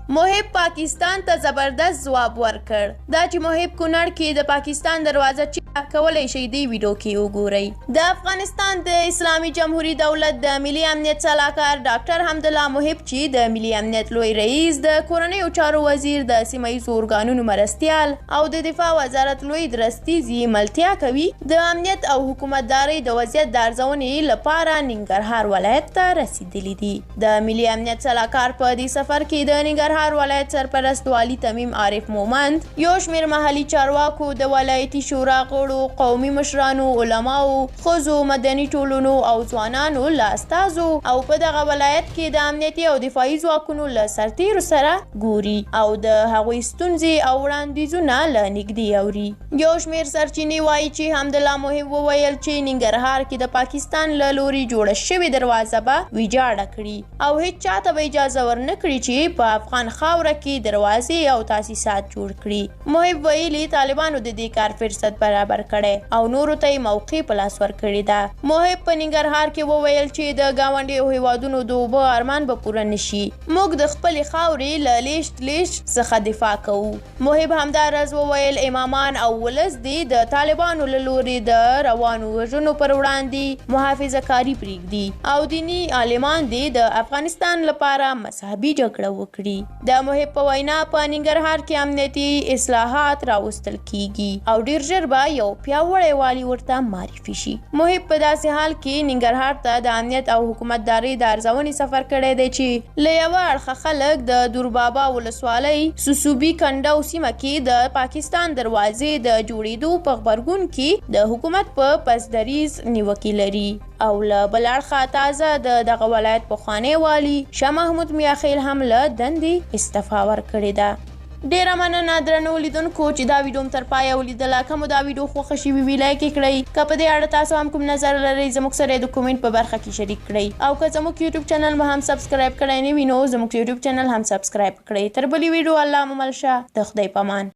محب پاکستان ته زبردست ځواب ورکړ. دا چې محب کونړ کې د پاکستان دروازه چې کولای شي دی ویډیو کې وګورئ. د افغانستان د اسلامي جمهوریت دولت د ملي امنیت صلاحکار ډاکټر حمدالله محب چې د ملي امنیت لوی رئیس، د کورنیو چارو وزیر، د سیمه ییزو ارګانونو مرستیال او د دفاع وزارت لوی درستیزي ملتیا کوي، د امنیت او حکومتدارۍ د وضعیت د ارزونې لپاره ننګرهار ولایت ته رسیدلی دي. د ملي امنیت صلاحکار په دې سفر کې د ننګرهار ولایت سرپرست والي تمیم عارف مومند، یو شمېر محلي چارواکو، د ولایتي شورا غړو، قومي مشرانو، علماو، ښځو، مدني ټولنو او ځوانانو له استازو او په دغه ولایت کې د امنیتي او دفاعي ځواکونو له سرتیرو سره ګوري او د هغوی ستونزې او وړاندیزونه له نږدې اوري. یو شمېر سرچینې وایي چې حمدالله محب وویل چې ننګرهار کې د پاکستان له لوري جوړه شوې دروازه به ویجاړه کړي او هیڅ چاته به اجازه ورنه کړي چې په افغان خاوره کې دروازې او تاسیسات جوړ کړي. محب ویلي طالبانو د دې کار فرصت برابر کړی او نورو ته یې موقع په لاس ورکړې ده. محب په ننګرهار کې وویل چې د ګاونډیو هیوادونو د اوبو ارمان به پوره نشي. موږ د خپلې خاورې له لیشت څخه دفاع کوو. محب همداراز وویل امامان او ولس دې د طالبانو له لوري د روانو وژنو پر وړاندې محافظه کاري پرېږدي او دیني عالمان دې د افغانستان لپاره مذهبي جګړه وکړي. د محب په وینا په ننګرهار کې امنیتي اصلاحات راوستل کیږي او ډیر ژر به یو پیاوړی والي ورته معرفي شي. محب په داسې حال کې ننګرهار ته د امنیت او حکومتدارۍ د ارزونې سفر کړی دی چې له یوه اړخه خلک د دوربابا ولسوالۍ سوسوبي کنډو سیمه کې د پاکستان دروازې د جوړېدو په غبرګون کې د حکومت په پسدریز نیوکې لري او له بل اړخه تازه دغه ولایت پخوانی والي شاه محمود میاخیل هم له دندې استعفا ورکړې ده. ډیره مننه درنو لیدونکو چې دا ویډیو تر پایه ولیدله. که مو دا ویډیو خوښه شوې وي لایک یې کړئ. که په دې اړه تاسو هم کوم نظر لرئ زموږ سره د کومنټ په برخه کې شریک کړئ او که زموږ یوټیوب چینل مو هم سبسکرایب کړی نه وي نو زموږ یوټیوب چینل هم سبسکرایب کړئ. تر بلې ویډیو الله مو مل شه. د خدای پامان.